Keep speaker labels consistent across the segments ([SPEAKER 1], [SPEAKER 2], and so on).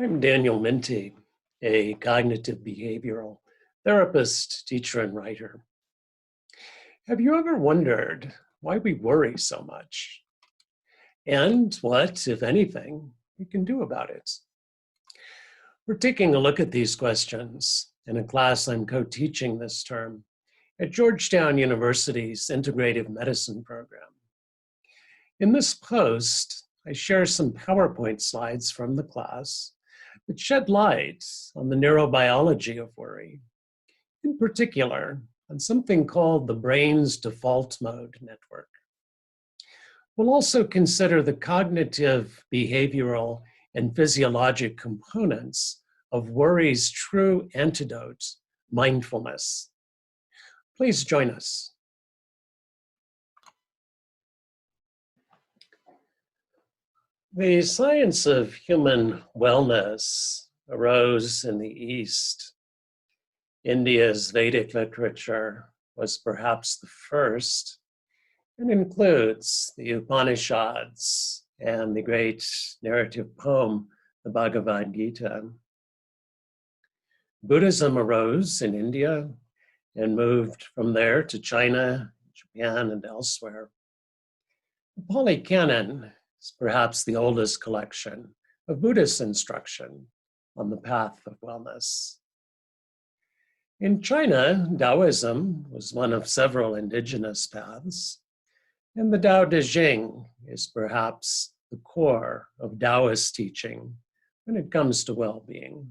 [SPEAKER 1] I'm Daniel Minty, a cognitive behavioral therapist, teacher, and writer. Have you ever wondered why we worry so much? And what, if anything, we can do about it? We're taking a look at these questions in a class I'm co-teaching this term at Georgetown University's Integrative Medicine program. In this post, I share some PowerPoint slides from the class that shed light on the neurobiology of worry, in particular on something called the brain's default mode network. We'll also consider the cognitive, behavioral, and physiologic components of worry's true antidote, mindfulness. Please join us. The science of human wellness arose in the East. India's Vedic literature was perhaps the first, and includes the Upanishads and the great narrative poem, the Bhagavad Gita. Buddhism arose in India and moved from there to China, Japan, and elsewhere. The Pali Canon is perhaps the oldest collection of Buddhist instruction on the path of wellness. In China, Taoism was one of several indigenous paths, and the Tao Te Ching is perhaps the core of Taoist teaching when it comes to well-being.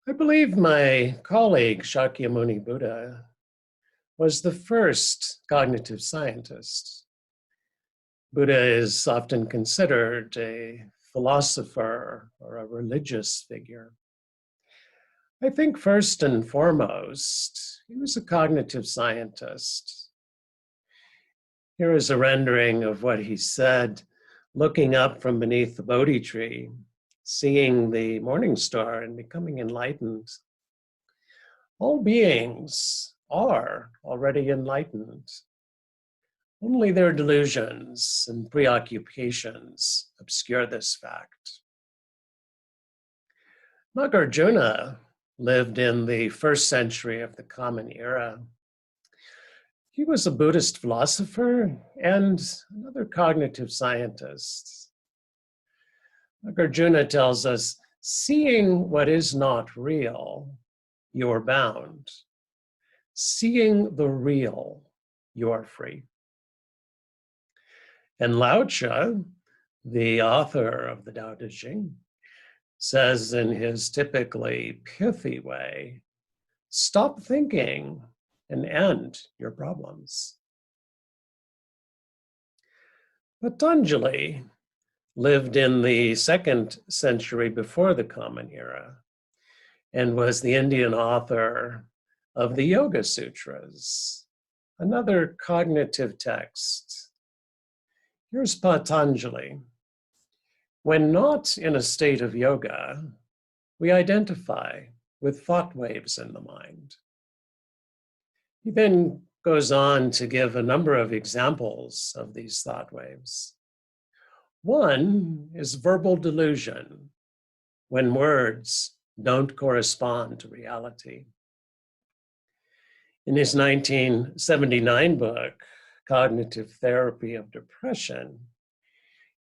[SPEAKER 1] I believe my colleague Shakyamuni Buddha was the first cognitive scientist. Buddha is often considered a philosopher or a religious figure. I think first and foremost, he was a cognitive scientist. Here is a rendering of what he said, looking up from beneath the Bodhi tree, seeing the morning star and becoming enlightened. All beings are already enlightened. Only their delusions and preoccupations obscure this fact. Nagarjuna lived in the first century of the Common Era. He was a Buddhist philosopher and another cognitive scientist. Nagarjuna tells us, seeing what is not real, you are bound. Seeing the real, you are free. And Lao Tzu, the author of the Tao Te Ching, says in his typically pithy way, stop thinking and end your problems. Patanjali lived in the second century before the Common Era and was the Indian author of the Yoga Sutras, another cognitive text. Here's Patanjali. When not in a state of yoga, we identify with thought waves in the mind. He then goes on to give a number of examples of these thought waves. One is verbal delusion, when words don't correspond to reality. In his 1979 book, Cognitive Therapy of Depression,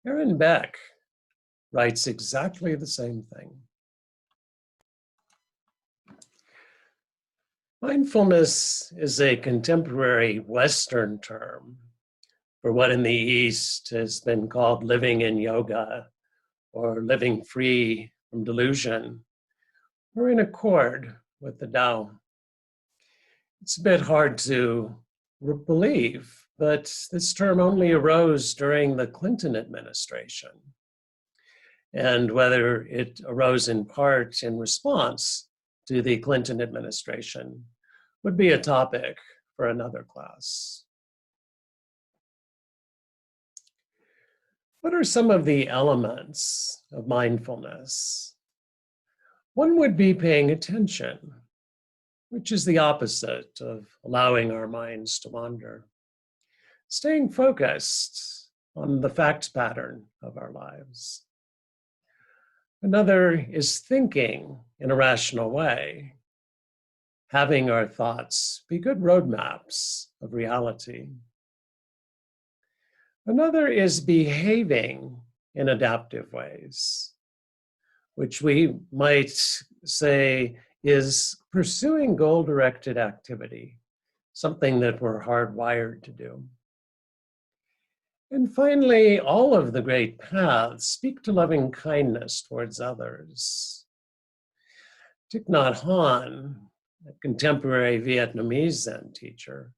[SPEAKER 1] Aaron Beck writes exactly the same thing. Mindfulness is a contemporary Western term for what in the East has been called living in yoga or living free from delusion or in accord with the Tao. It's a bit hard to believe, but this term only arose during the Clinton administration. And whether it arose in part in response to the Clinton administration would be a topic for another class. What are some of the elements of mindfulness? One would be paying attention, which is the opposite of allowing our minds to wander. Staying focused, on the fact pattern of our lives. Another is thinking in a rational way, having our thoughts be good roadmaps of reality. Another is behaving in adaptive ways, which we might say is pursuing goal-directed activity, something that we're hardwired to do. And finally, all of the great paths speak to loving kindness towards others. Thich Nhat Hanh, a contemporary Vietnamese Zen teacher,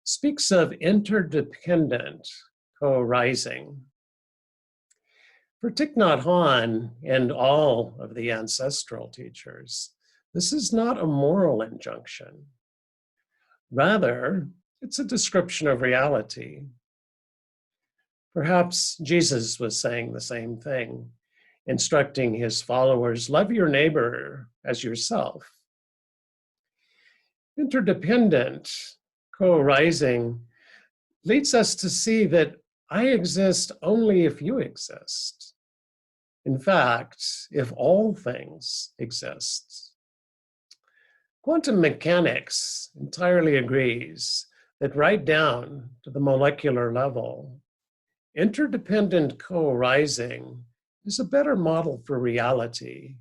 [SPEAKER 1] speaks of interdependent co-rising. For Thich Nhat Hanh and all of the ancestral teachers, this is not a moral injunction. Rather, it's a description of reality. Perhaps Jesus was saying the same thing, instructing his followers, love your neighbor as yourself. Interdependent co-rising leads us to see that I exist only if you exist. In fact, if all things exist. Quantum mechanics entirely agrees that right down to the molecular level, interdependent co-rising is a better model for reality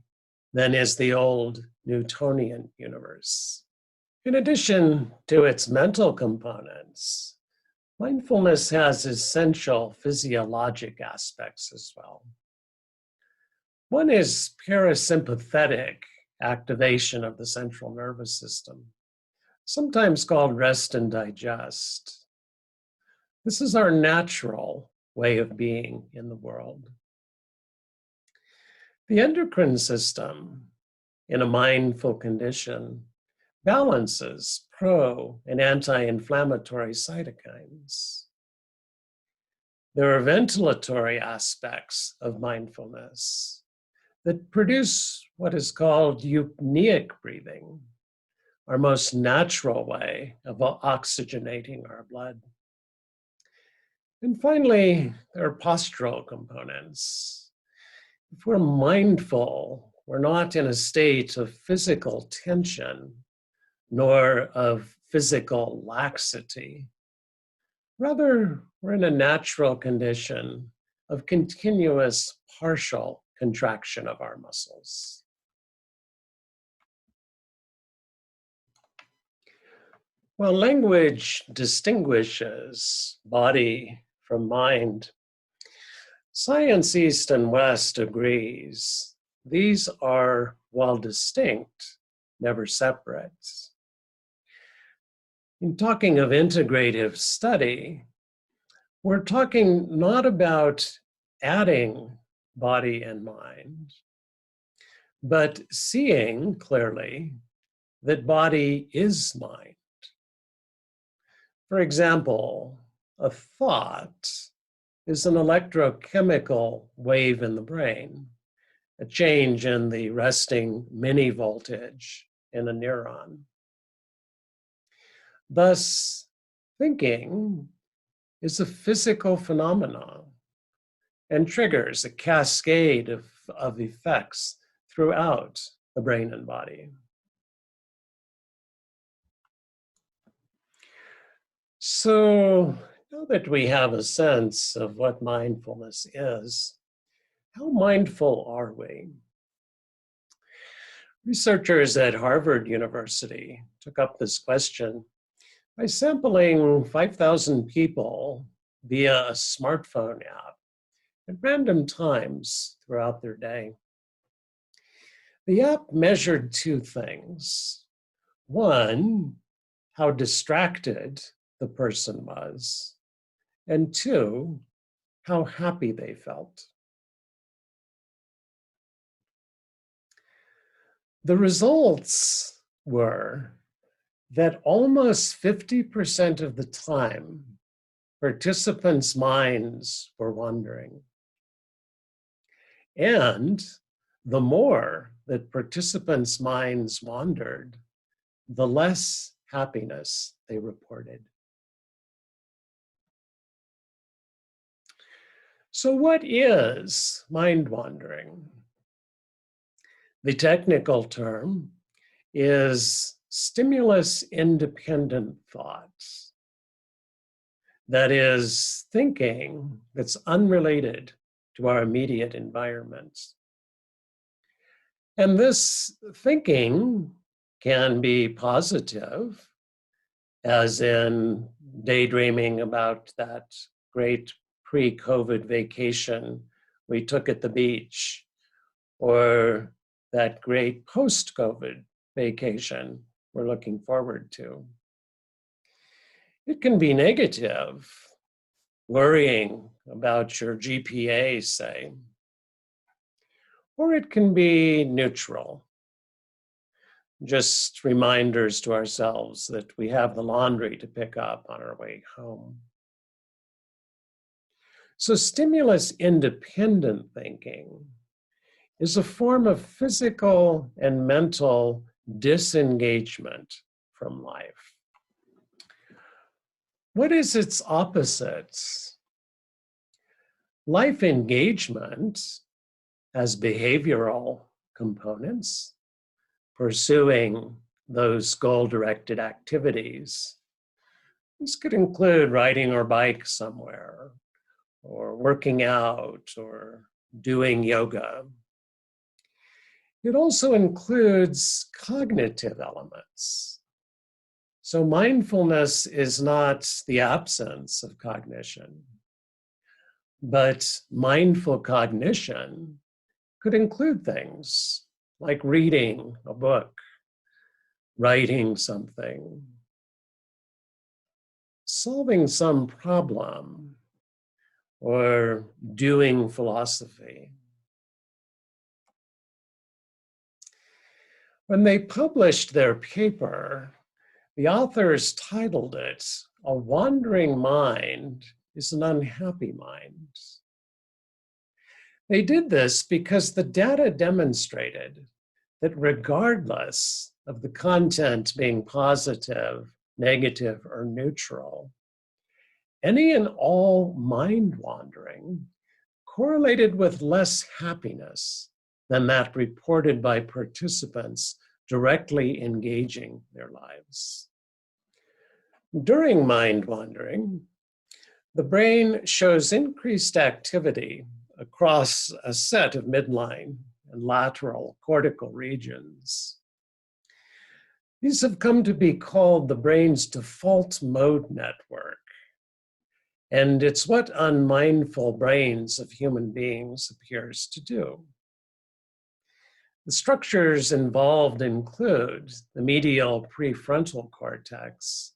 [SPEAKER 1] than is the old Newtonian universe. In addition to its mental components, mindfulness has essential physiologic aspects as well. One is parasympathetic activation of the central nervous system, sometimes called rest and digest. This is our natural way of being in the world. The endocrine system, in a mindful condition, balances pro- and anti-inflammatory cytokines. There are ventilatory aspects of mindfulness that produce what is called eupneic breathing, our most natural way of oxygenating our blood. And finally, there are postural components. If we're mindful, we're not in a state of physical tension, nor of physical laxity. Rather, we're in a natural condition of continuous partial contraction of our muscles. While language distinguishes body from mind, science East and West agrees these are, while distinct, never separate. In talking of integrative study, we're talking not about adding body and mind, but seeing clearly that body is mind. For example, a thought is an electrochemical wave in the brain, a change in the resting mini voltage in a neuron. Thus, thinking is a physical phenomenon and triggers a cascade of effects throughout the brain and body. So now that we have a sense of what mindfulness is, how mindful are we? Researchers at Harvard University took up this question by sampling 5,000 people via a smartphone app at random times throughout their day. The app measured two things. One, how distracted the person was, and two, how happy they felt. The results were that almost 50% of the time, participants' minds were wandering. And the more that participants' minds wandered, the less happiness they reported. So what is mind wandering? The technical term is stimulus-independent thoughts. That is, thinking that's unrelated to our immediate environment. And this thinking can be positive, as in daydreaming about that great pre-COVID vacation we took at the beach, or that great post-COVID vacation we're looking forward to. It can be negative, worrying about your GPA, say, or it can be neutral, just reminders to ourselves that we have the laundry to pick up on our way home. So stimulus-independent thinking is a form of physical and mental disengagement from life. What is its opposite? Life engagement has behavioral components, pursuing those goal-directed activities. This could include riding our bike somewhere, or working out, or doing yoga. It also includes cognitive elements. So mindfulness is not the absence of cognition, but mindful cognition could include things like reading a book, writing something, solving some problem, or doing philosophy. When they published their paper, the authors titled it, "A Wandering Mind is an Unhappy Mind." They did this because the data demonstrated that regardless of the content being positive, negative, or neutral, any and all mind wandering correlated with less happiness than that reported by participants directly engaging their lives. During mind wandering, the brain shows increased activity across a set of midline and lateral cortical regions. These have come to be called the brain's default mode network, and it's what unmindful brains of human beings appears to do. The structures involved include the medial prefrontal cortex,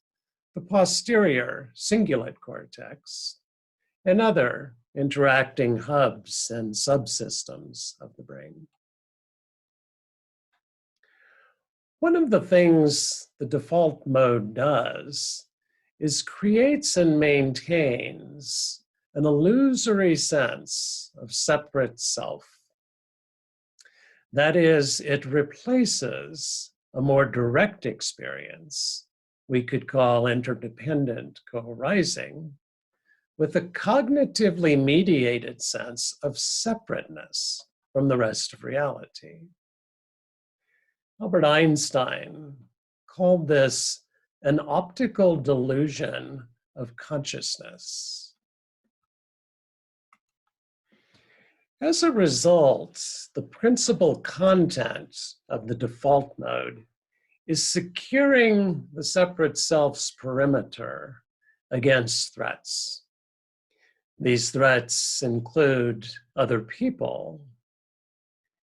[SPEAKER 1] the posterior cingulate cortex, and other interacting hubs and subsystems of the brain. One of the things the default mode does is creates and maintains an illusory sense of separate self. That is, it replaces a more direct experience we could call interdependent co-arising with a cognitively mediated sense of separateness from the rest of reality. Albert Einstein called this an optical delusion of consciousness. As a result, the principal content of the default mode is securing the separate self's perimeter against threats. These threats include other people,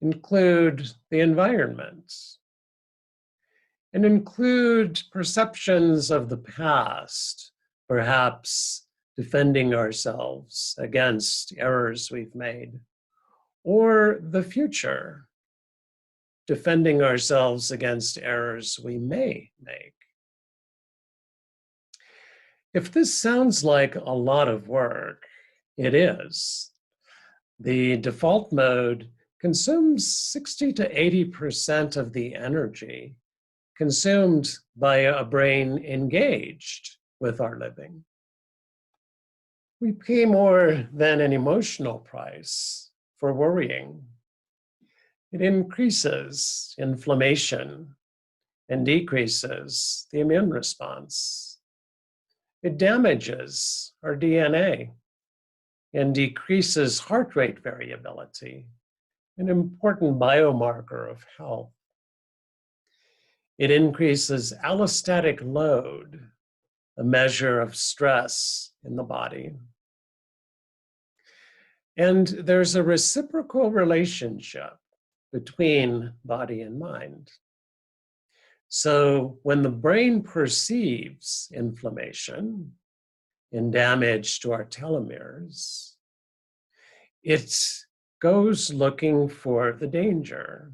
[SPEAKER 1] include the environment, and include perceptions of the past, perhaps defending ourselves against errors we've made, or the future, defending ourselves against errors we may make. If this sounds like a lot of work, it is. The default mode consumes 60 to 80% of the energy consumed by a brain engaged with our living. We pay more than an emotional price for worrying. It increases inflammation and decreases the immune response. It damages our DNA and decreases heart rate variability, an important biomarker of health. It increases allostatic load, a measure of stress in the body. And there's a reciprocal relationship between body and mind. So when the brain perceives inflammation and damage to our telomeres, it goes looking for the danger.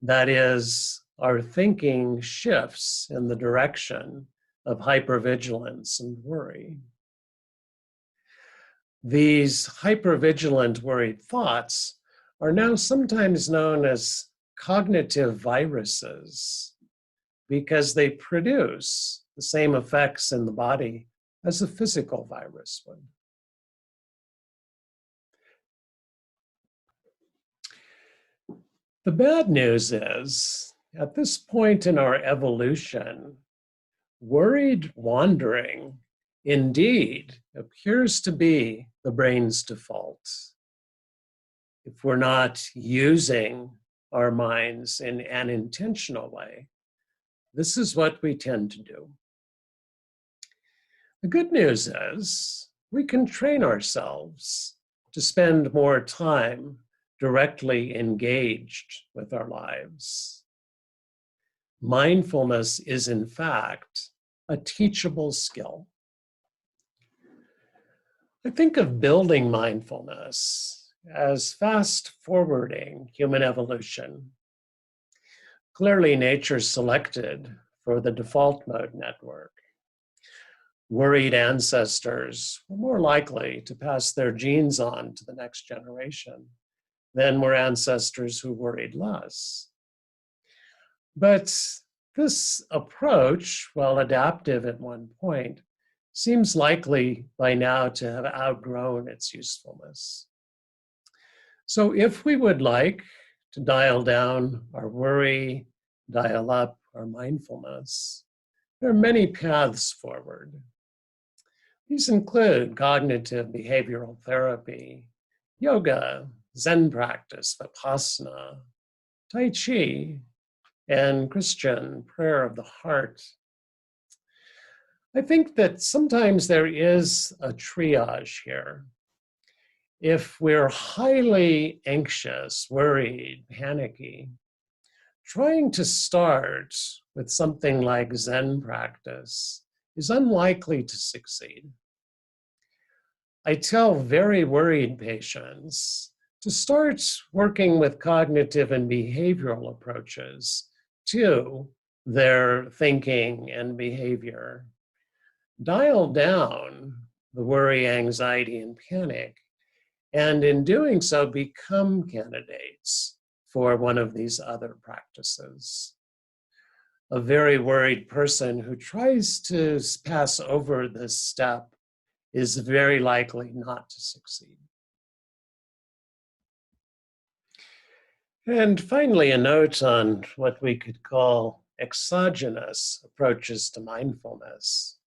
[SPEAKER 1] That is, our thinking shifts in the direction of hypervigilance and worry. These hypervigilant, worried thoughts are now sometimes known as cognitive viruses because they produce the same effects in the body as a physical virus would. The bad news is, at this point in our evolution, worried wandering indeed appears to be the brain's default. If we're not using our minds in an intentional way, this is what we tend to do. The good news is we can train ourselves to spend more time directly engaged with our lives. Mindfulness is, in fact, a teachable skill. I think of building mindfulness as fast-forwarding human evolution. Clearly, nature selected for the default mode network. Worried ancestors were more likely to pass their genes on to the next generation than were ancestors who worried less. But this approach, while adaptive at one point, seems likely by now to have outgrown its usefulness. So if we would like to dial down our worry, dial up our mindfulness, there are many paths forward. These include cognitive behavioral therapy, yoga, Zen practice, Vipassana, Tai Chi, and Christian prayer of the heart. I think that sometimes there is a triage here. If we're highly anxious, worried, panicky, trying to start with something like Zen practice is unlikely to succeed. I tell very worried patients to start working with cognitive and behavioral approaches to their thinking and behavior. Dial down the worry, anxiety, and panic, and in doing so, become candidates for one of these other practices. A very worried person who tries to pass over this step is very likely not to succeed. And finally, a note on what we could call exogenous approaches to mindfulness.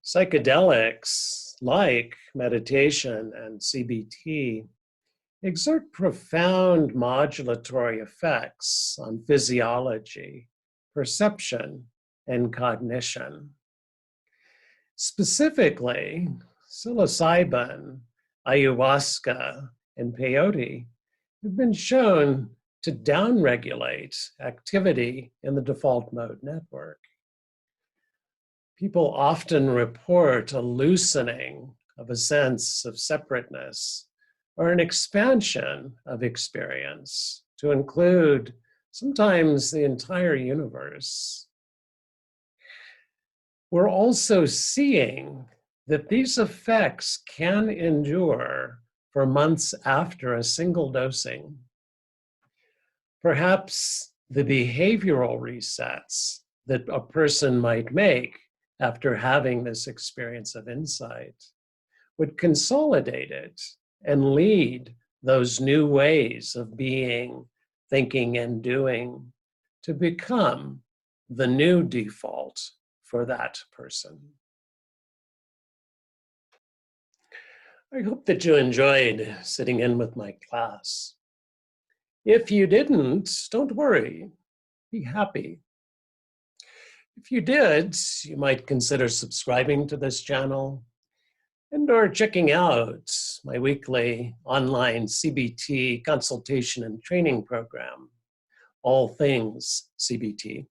[SPEAKER 1] Psychedelics like meditation and CBT exert profound modulatory effects on physiology, perception, and cognition. Specifically, psilocybin, ayahuasca, and peyote have been shown to downregulate activity in the default mode network. People often report a loosening of a sense of separateness or an expansion of experience to include sometimes the entire universe. We're also seeing that these effects can endure for months after a single dosing. Perhaps the behavioral resets that a person might make after having this experience of insight, would consolidate it and lead those new ways of being, thinking, and doing to become the new default for that person. I hope that you enjoyed sitting in with my class. If you didn't, don't worry, be happy. If you did, you might consider subscribing to this channel and or checking out my weekly online CBT consultation and training program, All Things CBT.